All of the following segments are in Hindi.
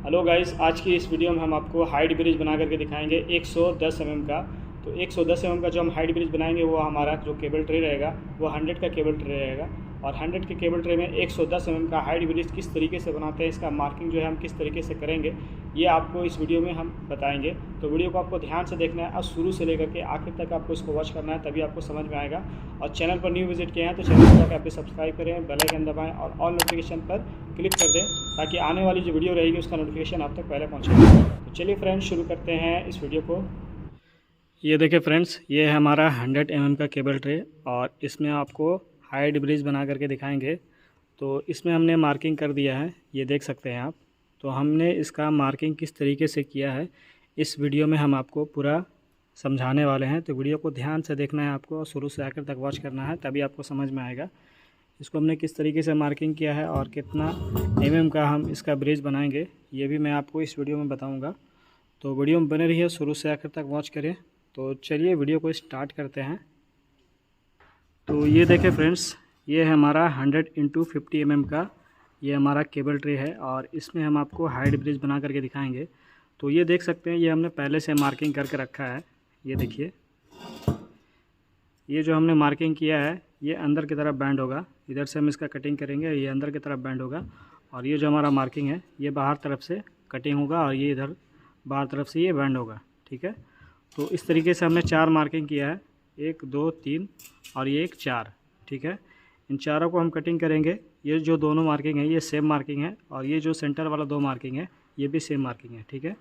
हेलो गाइस, आज की इस वीडियो में हम आपको हाइट ब्रिज बना करके दिखाएंगे 110 mm का। तो 110 mm का जो हम हाइट ब्रिज बनाएंगे वो हमारा जो केबल ट्रे रहेगा वो 100 का केबल ट्रे रहेगा। और 100 के केबल ट्रे में 110 mm का हाइट ब्रिज किस तरीके से बनाते हैं, इसका मार्किंग जो है हम किस तरीके से करेंगे, ये आपको इस वीडियो में हम बताएंगे। तो वीडियो को आपको ध्यान से देखना है और शुरू से लेकर के आखिर तक आपको इसको वॉच करना है, तभी आपको समझ में आएगा। और चैनल पर न्यू विजिट किए हैं तो चैनल को जाकर आप सब्सक्राइब करें, बेल आइकन दबाएं और ऑल नोटिफिकेशन पर क्लिक कर दें, ताकि आने वाली जो वीडियो रहेगी उसका नोटिफिकेशन आप तक पहले पहुंचेगा। तो चलिए फ्रेंड्स, शुरू करते हैं इस वीडियो को। ये देखिए फ्रेंड्स, ये है हमारा 100 mm का केबल ट्रे और इसमें आपको हाइट ब्रिज बना करके दिखाएंगे। तो इसमें हमने मार्किंग कर दिया है, ये देख सकते हैं आप। तो हमने इसका मार्किंग किस तरीके से किया है इस वीडियो में हम आपको पूरा समझाने वाले हैं। तो वीडियो को ध्यान से देखना है आपको और शुरू से आखिर तक वॉच करना है, तभी आपको समझ में आएगा इसको हमने किस तरीके से मार्किंग किया है और कितना mm का हम इसका ब्रिज बनाएंगे, ये भी मैं आपको इस वीडियो में बताऊंगा। तो वीडियो में बने रहिए, शुरू से आखिर तक वॉच करें। तो चलिए वीडियो को स्टार्ट करते हैं। तो ये देखें फ्रेंड्स, ये है हमारा 100 × 50 mm का ये हमारा केबल ट्रे है और इसमें हम आपको हाइट ब्रिज बना करके दिखाएंगे। तो ये देख सकते हैं, ये हमने पहले से मार्किंग करके रखा है। ये देखिए, ये जो हमने मार्किंग किया है ये अंदर की तरफ बैंड होगा। इधर से हम इसका कटिंग करेंगे, ये अंदर की तरफ बैंड होगा। और ये जो हमारा मार्किंग है ये बाहर तरफ से कटिंग होगा और ये इधर बाहर तरफ से ये बैंड होगा। ठीक है, तो इस तरीके से हमने 4 मार्किंग किया है, 1 2 3 और ये 1 4। ठीक है, इन चारों को हम कटिंग करेंगे। ये जो दोनों मार्किंग है ये सेम मार्किंग है और ये जो सेंटर वाला 2 मार्किंग है ये भी सेम मार्किंग है। ठीक है,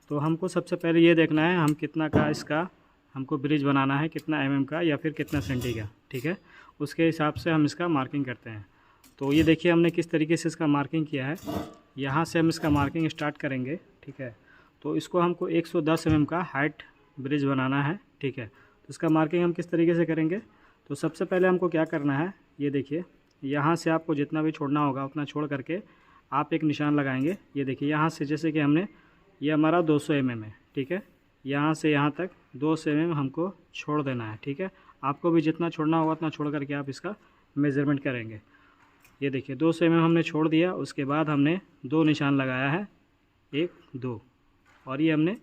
तो हमको सबसे पहले ये देखना है हम कितना का इसका हमको ब्रिज बनाना है, कितना mm का या फिर कितना सेंटी का। ठीक है, उसके हिसाब से हम इसका मार्किंग करते हैं। तो ये देखिए हमने किस तरीके से इसका मार्किंग किया है, यहाँ से हम इसका मार्किंग स्टार्ट करेंगे। ठीक है, तो इसको हमको 110 mm का हाइट ब्रिज बनाना है। ठीक है, तो इसका मार्किंग हम किस तरीके से करेंगे, तो सबसे पहले हमको क्या करना है, ये देखिए यहाँ से आपको जितना भी छोड़ना होगा उतना छोड़ करके आप एक निशान लगाएंगे। ये देखिए यहाँ से, जैसे कि हमने, ये हमारा 200 mm है। ठीक है, यहाँ से यहाँ तक 200 mm हमको छोड़ देना है। ठीक है, आपको भी जितना छोड़ना होगा उतना छोड़ करके आप इसका मेज़रमेंट करेंगे। ये देखिए 200 mm हमने छोड़ दिया, उसके बाद हमने 2 निशान लगाया है, 1 2, और ये हमने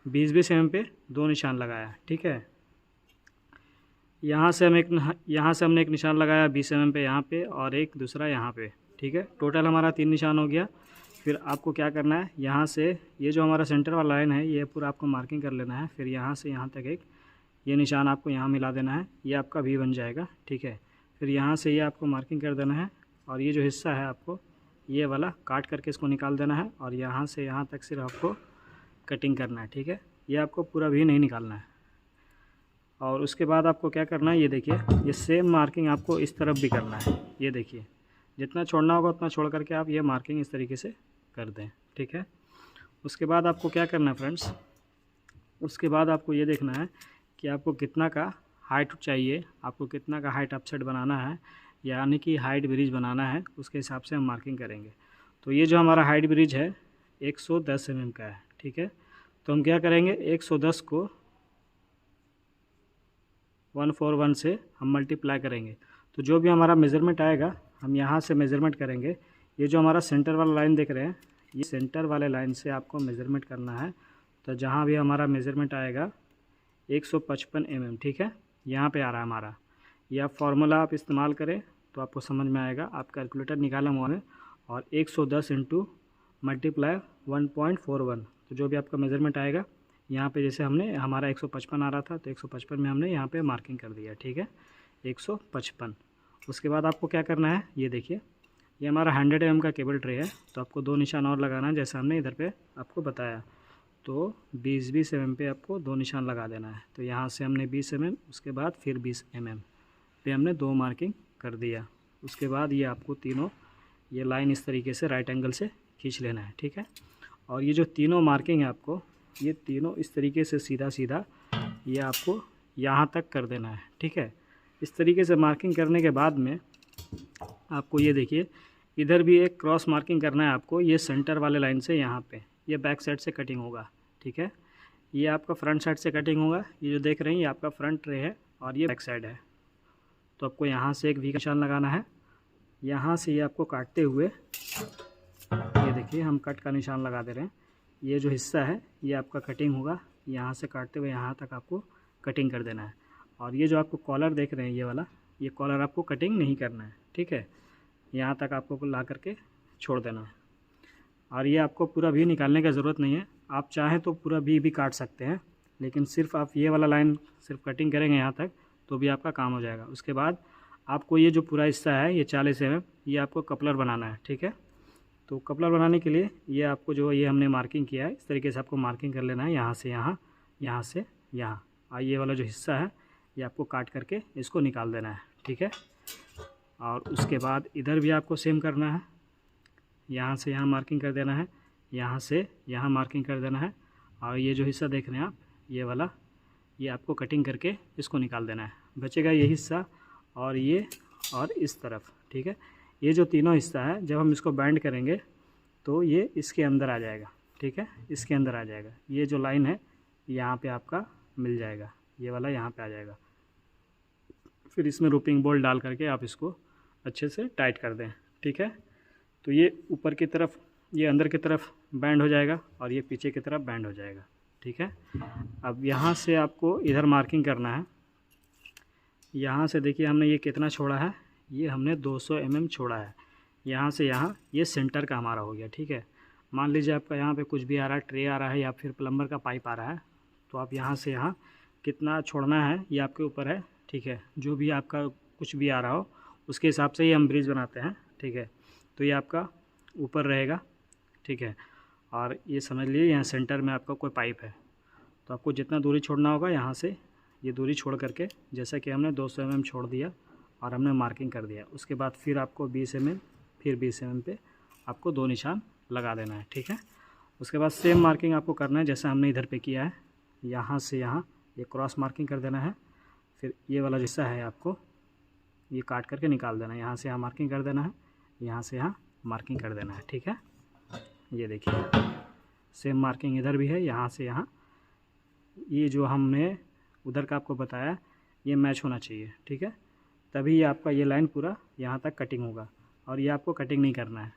20-20 mm पे 2 निशान लगाया है। ठीक है, यहाँ से हमने एक निशान लगाया 20 mm पे यहाँ पे और एक दूसरा यहाँ पे। ठीक है, टोटल हमारा 3 निशान हो गया। फिर आपको क्या करना है, यहाँ से ये जो हमारा सेंटर वाला लाइन है ये पूरा आपको मार्किंग कर लेना है। फिर यहाँ से यहाँ तक एक ये निशान आपको यहाँ मिला देना है, ये आपका V बन जाएगा। ठीक है, फिर यहाँ से ये आपको मार्किंग कर देना है और ये जो हिस्सा है आपको ये वाला काट करके इसको निकाल देना है और यहाँ से यहाँ तक सिर्फ आपको कटिंग करना है। ठीक है, ये आपको पूरा भी नहीं निकालना है। और उसके बाद आपको क्या करना है, ये देखिए ये सेम मार्किंग आपको इस तरफ भी करना है। ये देखिए जितना छोड़ना होगा उतना छोड़ करके आप ये मार्किंग इस तरीके से कर दें। ठीक है, उसके बाद आपको क्या करना है फ्रेंड्स, उसके बाद आपको ये देखना है कि आपको कितना का हाइट चाहिए, आपको कितना का हाइट अपसेट बनाना है, यानी कि हाइट ब्रिज बनाना है, उसके हिसाब से हम मार्किंग करेंगे। तो ये जो हमारा हाइट ब्रिज है 110 mm का है। ठीक है, तो हम क्या करेंगे, 110 को 141 से हम मल्टीप्लाई करेंगे। तो जो भी हमारा मेज़रमेंट आएगा हम यहाँ से मेज़रमेंट करेंगे। ये जो हमारा सेंटर वाला लाइन देख रहे हैं, ये सेंटर वाले लाइन से आपको मेज़रमेंट करना है। तो जहाँ भी हमारा मेज़रमेंट आएगा 155 mm। ठीक है, यहाँ पे आ रहा है हमारा। ये आप फार्मूला आप इस्तेमाल करें तो आपको समझ में आएगा। आप कैलकुलेटर निकालें हुआ है और 110 इंटू मल्टीप्लाई 1.41, तो जो भी आपका मेज़रमेंट आएगा यहाँ पे, जैसे हमने हमारा 155 आ रहा था तो 155 में हमने यहाँ पे मार्किंग कर दिया। ठीक है, 155। उसके बाद आपको क्या करना है, ये देखिए ये हमारा 100 mm का केबल ट्रे है, तो आपको 2 निशान और लगाना है जैसे हमने इधर पे आपको बताया। तो 20-20 mm पे आपको 2 निशान लगा देना है। तो यहाँ से हमने 20 mm, उसके बाद फिर 20 mm पे हमने 2 मार्किंग कर दिया। उसके बाद ये आपको तीनों ये लाइन इस तरीके से राइट एंगल से खींच लेना है। ठीक है, और ये जो तीनों मार्किंग है आपको, ये तीनों इस तरीके से सीधा सीधा ये आपको यहाँ तक कर देना है। ठीक है, इस तरीके से मार्किंग करने के बाद में आपको ये देखिए इधर भी एक क्रॉस मार्किंग करना है आपको, ये सेंटर वाले लाइन से यहाँ पे ये बैक साइड से कटिंग होगा। ठीक है, ये आपका फ्रंट साइड से कटिंग होगा। ये जो देख रहे हैं ये आपका फ्रंट ट्रे है और ये बैक साइड है। तो आपको यहाँ से एक V का निशान लगाना है, यहाँ से ये आपको काटते हुए ये देखिए हम कट का निशान लगा दे रहे हैं। ये जो हिस्सा है ये आपका कटिंग होगा, यहाँ से काटते हुए यहाँ तक आपको कटिंग कर देना है। और ये जो आपको कॉलर देख रहे हैं ये वाला, ये कॉलर आपको कटिंग नहीं करना है, ठीक है। यहाँ तक आपको ला करके छोड़ देना है। और ये आपको पूरा भी निकालने की ज़रूरत नहीं है, आप चाहें तो पूरा भी काट सकते हैं, लेकिन सिर्फ आप ये वाला लाइन सिर्फ कटिंग करेंगे यहाँ तक तो भी आपका काम हो जाएगा। उसके बाद आपको ये जो पूरा हिस्सा है ये 40 mm ये आपको कपलर बनाना है, ठीक है। तो कपलर बनाने के लिए ये आपको जो ये हमने मार्किंग किया है इस तरीके से आपको मार्किंग कर लेना है, यहाँ से यहाँ, यहाँ से यहाँ। और ये वाला जो हिस्सा है ये आपको काट करके इसको निकाल देना है, ठीक है। और उसके बाद इधर भी आपको सेम करना है, यहाँ से यहाँ मार्किंग कर देना है, यहाँ से यहाँ मार्किंग कर देना है। और ये जो हिस्सा देख रहे हैं आप ये वाला, ये आपको कटिंग करके इसको निकाल देना है। बचेगा ये हिस्सा और ये और इस तरफ, ठीक है। ये जो तीनों हिस्सा है जब हम इसको बैंड करेंगे तो ये इसके अंदर आ जाएगा, ठीक है, इसके अंदर आ जाएगा। ये जो लाइन है यहाँ पे आपका मिल जाएगा, ये वाला यहाँ पे आ जाएगा। फिर इसमें रूपिंग बोल्ट डाल करके आप इसको अच्छे से टाइट कर दें, ठीक है। तो ये ऊपर की तरफ, ये अंदर की तरफ बैंड हो जाएगा और ये पीछे की तरफ बैंड हो जाएगा, ठीक है। अब यहाँ से आपको इधर मार्किंग करना है। यहाँ से देखिए हमने ये कितना छोड़ा है, ये हमने 200 mm छोड़ा है। यहाँ से यहाँ ये सेंटर का हमारा हो गया, ठीक है। मान लीजिए आपका यहाँ पे कुछ भी आ रहा है, ट्रे आ रहा है या फिर प्लम्बर का पाइप आ रहा है, तो आप यहाँ से यहाँ कितना छोड़ना है ये आपके ऊपर है, ठीक है। जो भी आपका कुछ भी आ रहा हो उसके हिसाब से ही हम ब्रिज बनाते हैं, ठीक है। तो ये आपका ऊपर रहेगा, ठीक है। और ये समझ लीजिए यहाँ सेंटर में आपका कोई पाइप है, तो आपको जितना दूरी छोड़ना होगा यहाँ से ये दूरी छोड़ करके, जैसा कि हमने 200 mm छोड़ दिया और हमने मार्किंग कर दिया। उसके बाद फिर आपको 20 mm, फिर 20 mm पे आपको 2 निशान लगा देना है, ठीक है। उसके बाद सेम मार्किंग आपको करना है जैसा हमने इधर पे किया है। यहाँ से यहाँ ये क्रॉस मार्किंग कर देना है। फिर ये वाला हिस्सा है आपको ये काट करके निकाल देना है, यहाँ से यहाँ मार्किंग कर देना है, यहाँ से यहाँ मार्किंग कर देना है, ठीक है। ये देखिए सेम मार्किंग इधर भी है, यहाँ से यहाँ। ये जो हमने उधर का आपको बताया ये मैच होना चाहिए, ठीक है, तभी ये आपका ये लाइन पूरा यहाँ तक कटिंग होगा। और ये आपको कटिंग नहीं करना है,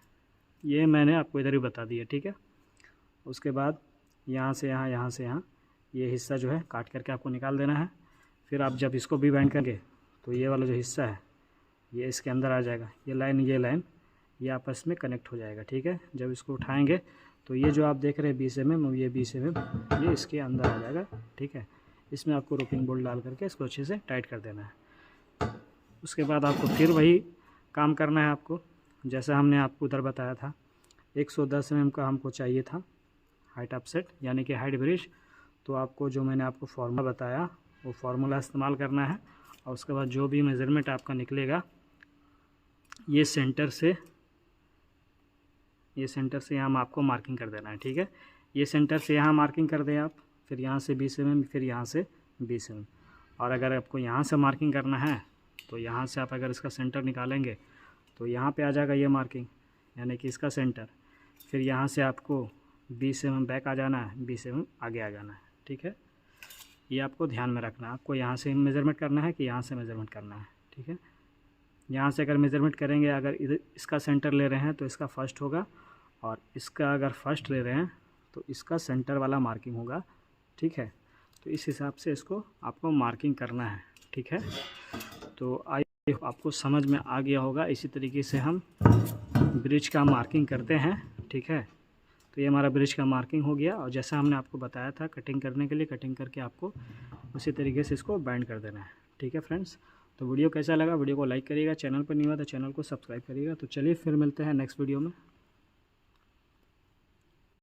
ये मैंने आपको इधर ही बता दिया, ठीक है। उसके बाद यहाँ से यहाँ, यहाँ से यहाँ ये हिस्सा जो है काट करके आपको निकाल देना है। फिर आप जब इसको भी बैंड करेंगे तो ये वाला जो हिस्सा है ये इसके अंदर आ जाएगा, ये लाइन ये आपस में कनेक्ट हो जाएगा, ठीक है। जब इसको उठाएंगे तो ये जो आप देख रहे हैं 20 mm, ये 20 mm ये इसके अंदर आ जाएगा, ठीक है। इसमें आपको रूपिंग बोल्ट डाल करके इसको अच्छे से टाइट कर देना है। उसके बाद आपको फिर वही काम करना है आपको, जैसा हमने आपको उधर बताया था। 110 mm का हमको चाहिए था हाइट ऑफसेट यानी कि हाइट ब्रिज। तो आपको जो मैंने आपको फार्मूला बताया वो फार्मूला इस्तेमाल करना है। और उसके बाद जो भी मेज़रमेंट आपका निकलेगा ये सेंटर से यहाँ आपको मार्किंग कर देना है, ठीक है। ये सेंटर से यहाँ मार्किंग कर दें आप, फिर यहाँ से 20 mm, फिर यहाँ से 20 mm। और अगर आपको यहाँ से मार्किंग करना है तो यहाँ से आप अगर इसका सेंटर निकालेंगे तो यहाँ पे आ जाएगा ये मार्किंग यानी कि इसका सेंटर। फिर यहाँ से आपको 20 mm बैक आ जाना है, 20 mm आगे आ जाना है, ठीक है। ये आपको ध्यान में रखना है, आपको यहाँ से मेज़रमेंट करना है कि यहाँ से मेज़रमेंट करना है, ठीक है। यहाँ से अगर मेज़रमेंट करेंगे, अगर इधर इसका सेंटर ले रहे हैं तो इसका फर्स्ट होगा, और इसका अगर फर्स्ट ले रहे हैं तो इसका सेंटर वाला मार्किंग होगा, ठीक है। तो इस हिसाब से इसको आपको मार्किंग करना है, ठीक है। तो आई आपको समझ में आ गया होगा। इसी तरीके से हम ब्रिज का मार्किंग करते हैं, ठीक है। तो ये हमारा ब्रिज का मार्किंग हो गया, और जैसा हमने आपको बताया था कटिंग करने के लिए, कटिंग करके आपको उसी तरीके से इसको बैंड कर देना है, ठीक है फ्रेंड्स। तो वीडियो कैसा लगा, वीडियो को लाइक करिएगा, चैनल पर नहीं हुआ तो चैनल को सब्सक्राइब करिएगा। तो चलिए फिर मिलते हैं नेक्स्ट वीडियो में।